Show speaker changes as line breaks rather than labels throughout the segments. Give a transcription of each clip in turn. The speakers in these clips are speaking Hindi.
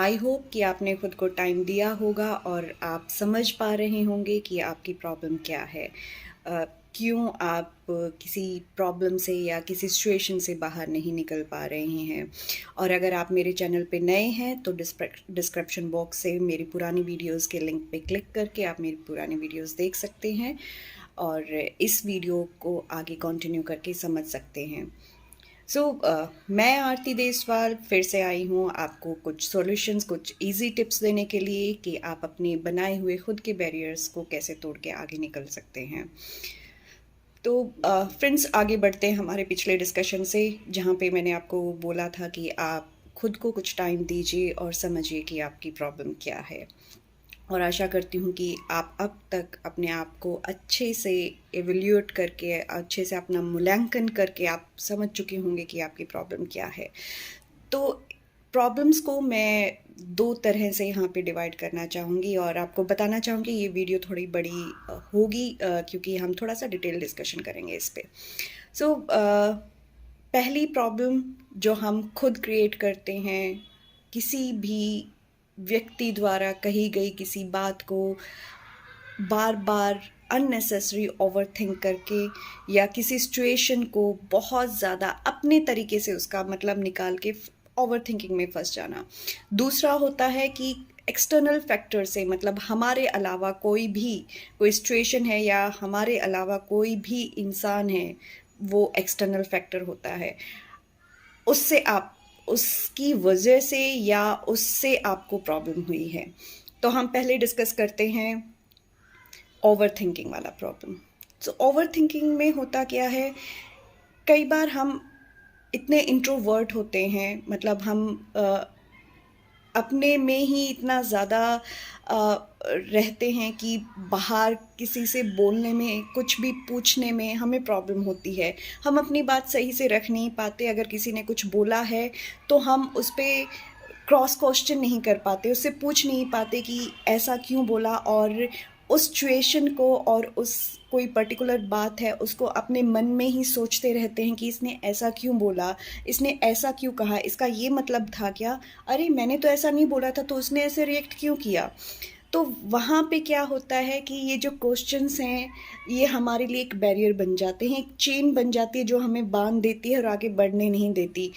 आई होप कि आपने खुद को टाइम दिया होगा और आप समझ पा रहे होंगे कि आपकी प्रॉब्लम क्या है। क्यों आप किसी प्रॉब्लम से या किसी सिचुएशन से बाहर नहीं निकल पा रहे हैं। और अगर आप मेरे चैनल पे नए हैं तो डिस्क्रिप्शन बॉक्स से मेरी पुरानी वीडियोस के लिंक पे क्लिक करके आप मेरी पुरानी वीडियोस देख सकते हैं और इस वीडियो को आगे कंटिन्यू करके समझ सकते हैं। मैं आरती देसवाल फिर से आई हूँ आपको कुछ सॉल्यूशंस, कुछ इजी टिप्स देने के लिए कि आप अपने बनाए हुए खुद के बैरियर्स को कैसे तोड़ के आगे निकल सकते हैं। तो फ्रेंड्स, आगे बढ़ते हैं हमारे पिछले डिस्कशन से, जहाँ पे मैंने आपको बोला था कि आप खुद को कुछ टाइम दीजिए और समझिए कि आपकी प्रॉब्लम क्या है। और आशा करती हूँ कि आप अब तक अपने आप को अच्छे से एवेल्यूएट करके, अच्छे से अपना मूल्यांकन करके आप समझ चुके होंगे कि आपकी प्रॉब्लम क्या है। तो प्रॉब्लम्स को मैं दो तरह से यहाँ पे डिवाइड करना चाहूँगी और आपको बताना चाहूँगी ये वीडियो थोड़ी बड़ी होगी, क्योंकि हम थोड़ा सा डिटेल डिस्कशन करेंगे इस पे। पहली प्रॉब्लम जो हम खुद क्रिएट करते हैं, किसी भी व्यक्ति द्वारा कही गई किसी बात को बार बार अननेसेसरी ओवरथिंक करके या किसी सिचुएशन को बहुत ज़्यादा अपने तरीके से उसका मतलब निकाल के ओवरथिंकिंग में फंस जाना। दूसरा होता है कि एक्सटर्नल फैक्टर से, मतलब हमारे अलावा कोई सिचुएशन है या हमारे अलावा कोई भी इंसान है, वो एक्सटर्नल फैक्टर होता है। उससे आप उसकी वजह से या उससे आपको प्रॉब्लम हुई है। तो हम पहले डिस्कस करते हैं ओवर थिंकिंग वाला प्रॉब्लम। तो ओवर थिंकिंग में होता क्या है, कई बार हम इतने इंट्रोवर्ट होते हैं, मतलब हम अपने में ही इतना ज़्यादा रहते हैं कि बाहर किसी से बोलने में, कुछ भी पूछने में हमें प्रॉब्लम होती है। हम अपनी बात सही से रख नहीं पाते। अगर किसी ने कुछ बोला है तो हम उस पर क्रॉस क्वेश्चन नहीं कर पाते, उससे पूछ नहीं पाते कि ऐसा क्यों बोला, और उस सिचुएशन को और उस कोई पर्टिकुलर बात है उसको अपने मन में ही सोचते रहते हैं कि इसने ऐसा क्यों बोला, इसने ऐसा क्यों कहा, इसका ये मतलब था क्या, अरे मैंने तो ऐसा नहीं बोला था तो उसने ऐसे रिएक्ट क्यों किया। तो वहाँ पे क्या होता है कि ये जो क्वेश्चंस हैं ये हमारे लिए एक बैरियर बन जाते हैं, एक चेन बन जाती है जो हमें बांध देती है और आगे बढ़ने नहीं देती।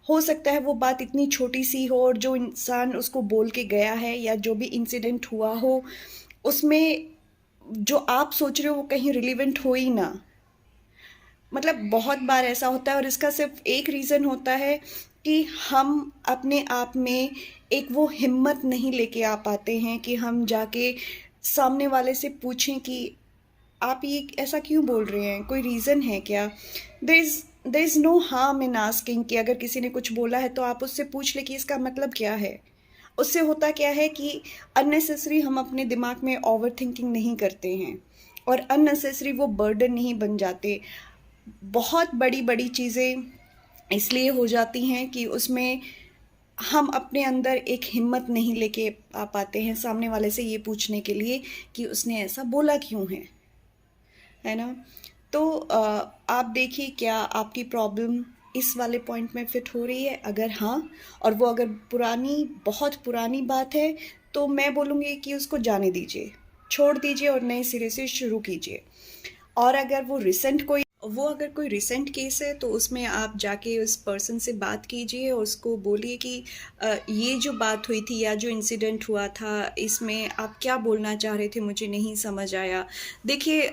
हो सकता है वो बात इतनी छोटी सी हो और जो इंसान उसको बोल के गया है या जो भी इंसिडेंट हुआ हो उसमें जो आप सोच रहे हो वो कहीं रिलेवेंट हो ही ना। मतलब बहुत बार ऐसा होता है और इसका सिर्फ एक रीज़न होता है कि हम अपने आप में एक वो हिम्मत नहीं लेके आ पाते हैं कि हम जाके सामने वाले से पूछें कि आप ये ऐसा क्यों बोल रहे हैं, कोई रीज़न है क्या। There is no harm in asking कि अगर किसी ने कुछ बोला है तो आप उससे पूछ ले कि इसका मतलब क्या है। उससे होता क्या है कि अननेसेसरी हम अपने दिमाग में ओवर थिंकिंग नहीं करते हैं और अननेसेसरी वो बर्डन नहीं बन जाते। बहुत बड़ी बड़ी चीज़ें इसलिए हो जाती हैं कि उसमें हम अपने अंदर एक हिम्मत नहीं लेके आ पाते हैं सामने वाले से ये पूछने के लिए कि उसने ऐसा बोला क्यों है ना। तो आप देखिए क्या आपकी प्रॉब्लम इस वाले पॉइंट में फिट हो रही है। अगर हाँ, और वो अगर बहुत पुरानी बात है तो मैं बोलूँगी कि उसको जाने दीजिए, छोड़ दीजिए और नए सिरे से शुरू कीजिए। और अगर कोई रिसेंट केस है तो उसमें आप जाके उस पर्सन से बात कीजिए और उसको बोलिए कि ये जो बात हुई थी या जो इंसिडेंट हुआ था इसमें आप क्या बोलना चाह रहे थे, मुझे नहीं समझ आया। देखिए,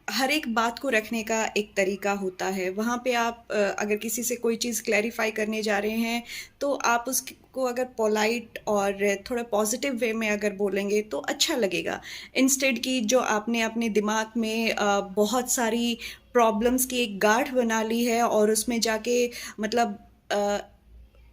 हर एक बात को रखने का एक तरीका होता है। वहाँ पे आप अगर किसी से कोई चीज़ क्लैरिफाई करने जा रहे हैं तो आप उसको अगर पोलाइट और थोड़ा पॉजिटिव वे में अगर बोलेंगे तो अच्छा लगेगा, इंस्टेड कि जो आपने अपने दिमाग में बहुत सारी प्रॉब्लम्स की एक गांठ बना ली है और उसमें जाके मतलब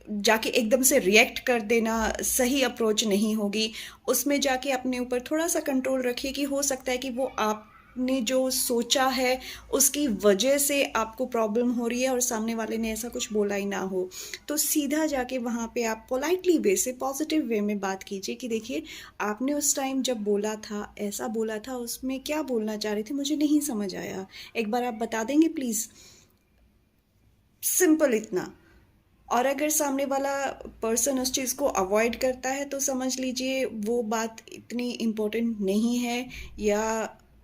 जाके एकदम से रिएक्ट कर देना सही अप्रोच नहीं होगी। उसमें जाके अपने ऊपर थोड़ा सा कंट्रोल रखिए कि हो सकता है कि वो आपने जो सोचा है उसकी वजह से आपको प्रॉब्लम हो रही है और सामने वाले ने ऐसा कुछ बोला ही ना हो। तो सीधा जाके वहाँ पे आप पोलाइटली वे से, पॉजिटिव वे में बात कीजिए कि देखिए, आपने उस टाइम जब बोला था, ऐसा बोला था, उसमें क्या बोलना चाह रहे थे, मुझे नहीं समझ आया, एक बार आप बता देंगे प्लीज़। सिंपल इतना। और अगर सामने वाला पर्सन उस चीज़ को अवॉइड करता है तो समझ लीजिए वो बात इतनी इम्पोर्टेंट नहीं है, या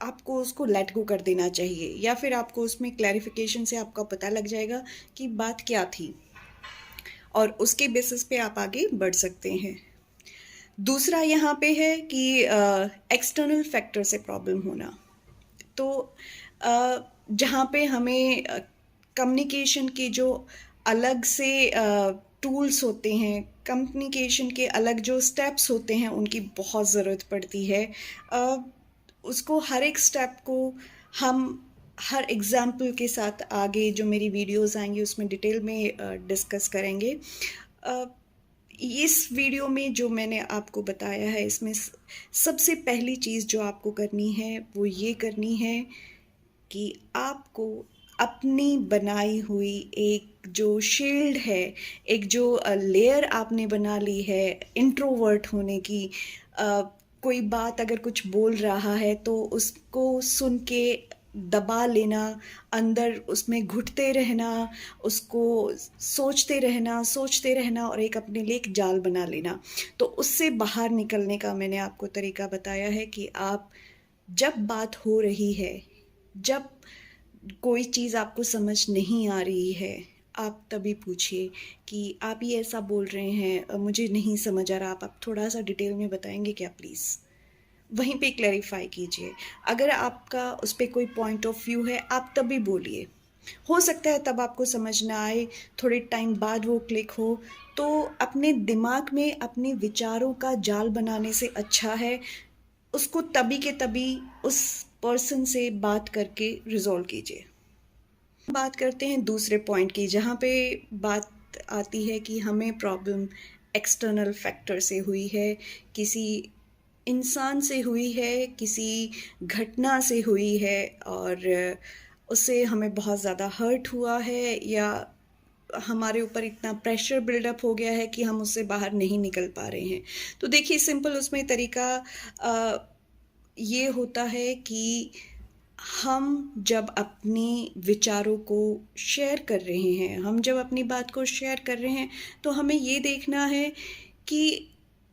आपको उसको लेट गो कर देना चाहिए, या फिर आपको उसमें क्लैरिफिकेशन से आपका पता लग जाएगा कि बात क्या थी, और उसके बेसिस पे आप आगे बढ़ सकते हैं। दूसरा यहाँ पे है कि एक्सटर्नल फैक्टर से प्रॉब्लम होना। तो जहाँ पे हमें कम्युनिकेशन के जो अलग से टूल्स होते हैं, कम्युनिकेशन के अलग जो स्टेप्स होते हैं, उनकी बहुत ज़रूरत पड़ती है। अ, उसको हर एक स्टेप को हम हर एग्ज़ाम्पल के साथ आगे जो मेरी वीडियोज़ आएंगी उसमें डिटेल में डिस्कस करेंगे। अ, इस वीडियो में जो मैंने आपको बताया है, इसमें सबसे पहली चीज़ जो आपको करनी है वो ये करनी है कि आपको अपनी बनाई हुई एक जो शील्ड है, एक जो लेयर आपने बना ली है इंट्रोवर्ट होने की, अ, कोई बात अगर कुछ बोल रहा है तो उसको सुन के दबा लेना, अंदर उसमें घुटते रहना, उसको सोचते रहना और एक अपने लिए एक जाल बना लेना। तो उससे बाहर निकलने का मैंने आपको तरीका बताया है कि आप जब बात हो रही है, जब कोई चीज़ आपको समझ नहीं आ रही है, आप तभी पूछिए कि आप ये ऐसा बोल रहे हैं, मुझे नहीं समझ आ रहा, आप थोड़ा-सा डिटेल में बताएँगे क्या प्लीज़? वहीं पे क्लैरिफ़ाई कीजिए। अगर आपका उस पे कोई पॉइंट ऑफ व्यू है, आप तभी बोलिए। हो सकता है तब आपको समझ ना आए, थोड़े टाइम बाद वो क्लिक हो, तो अपने दिमाग में अपने विचारों का जाल बनाने से अच्छा है उसको तभी के तभी उस पर्सन से बात करके रिज़ॉल्व कीजिए। बात करते हैं दूसरे पॉइंट की, जहाँ पे बात आती है कि हमें प्रॉब्लम एक्सटर्नल फैक्टर से हुई है, किसी इंसान से हुई है, किसी घटना से हुई है, और उससे हमें बहुत ज़्यादा हर्ट हुआ है, या हमारे ऊपर इतना प्रेशर बिल्डअप हो गया है कि हम उससे बाहर नहीं निकल पा रहे हैं। तो देखिए सिंपल उसमें तरीका ये होता है कि हम जब अपने विचारों को शेयर कर रहे हैं, हम जब अपनी बात को शेयर कर रहे हैं, तो हमें ये देखना है कि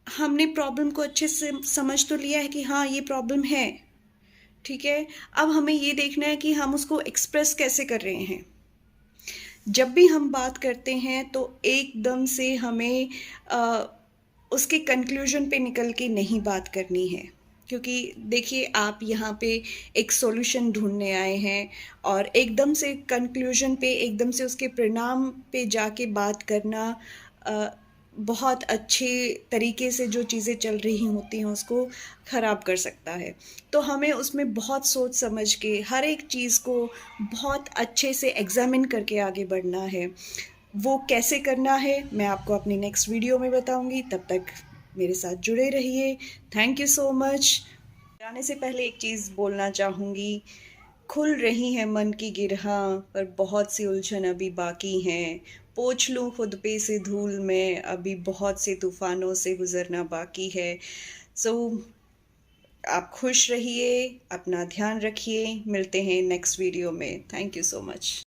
हमने प्रॉब्लम को अच्छे से समझ तो लिया है कि हाँ ये प्रॉब्लम है, ठीक है। अब हमें ये देखना है कि हम उसको एक्सप्रेस कैसे कर रहे हैं। जब भी हम बात करते हैं तो एकदम से हमें उसके कंक्लूजन पे निकल के नहीं बात करनी है, क्योंकि देखिए आप यहाँ पे एक सॉल्यूशन ढूंढने आए हैं, और एकदम से कंक्लूजन पे, एकदम से उसके परिणाम पे जाके बात करना अ, बहुत अच्छे तरीके से जो चीज़ें चल रही होती हैं उसको ख़राब कर सकता है। तो हमें उसमें बहुत सोच समझ के हर एक चीज़ को बहुत अच्छे से एग्ज़ामिन करके आगे बढ़ना है। वो कैसे करना है मैं आपको अपनी नेक्स्ट वीडियो में बताऊंगी। तब तक मेरे साथ जुड़े रहिए। Thank you so much. जाने से पहले एक चीज़ बोलना चाहूँगी, खुल रही है मन की गिरहां पर बहुत सी उलझन अभी बाकी हैं, पोंछ लूँ खुद पे से धूल में, अभी बहुत से तूफानों से गुजरना बाकी है। सो आप खुश रहिए, अपना ध्यान रखिए, मिलते हैं नेक्स्ट वीडियो में। Thank you so much.